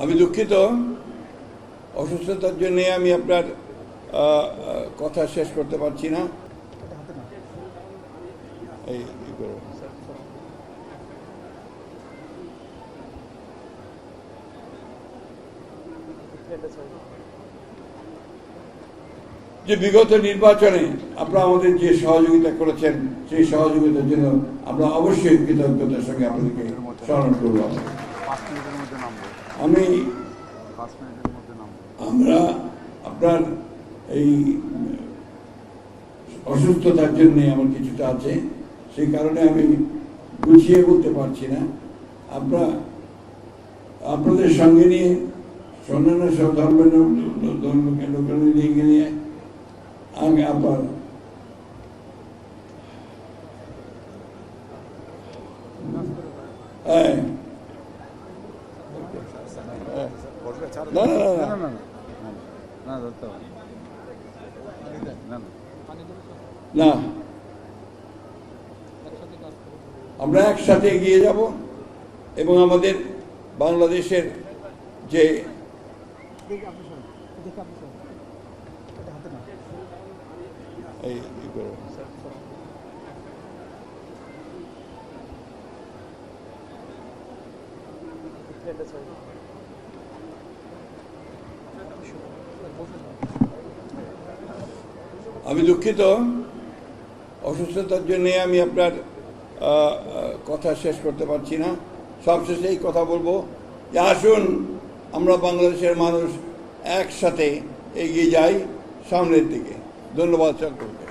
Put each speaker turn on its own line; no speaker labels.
আমি দুঃখিত, অসুস্থতার জন্য আমি আপনার কথা শেষ করতে পারছি না। এই যে বিগত নির্বাচনে আপনারা আমাদের যে সহযোগিতা করেছেন, সেই সহযোগিতার জন্য আমরা অবশ্যই কৃতজ্ঞতার সঙ্গে আপনাদেরকে স্মরণ করব। আমরা আপনার এই অসুস্থতার জন্য আমার কিছুটা আছে, সেই কারণে আমি গুছিয়ে বলতে পারছি না। আপনাদের সঙ্গে নিয়ে অন্যান্য সব ধর্মকে নিয়ে আমি আপনার না, আমরা একসাথে এগিয়ে যাব এবং আমাদের বাংলাদেশের যে আমি দুঃখিত, অসুস্থতার জন্য আমি আপনার কথা শেষ করতে পারছি না। সবশেষে এই কথা বলবো যে আসুন আমরা বাংলাদেশের মানুষ একসাথে এগিয়ে যাই সামনের দিকে। ধন্যবাদ সকলকে।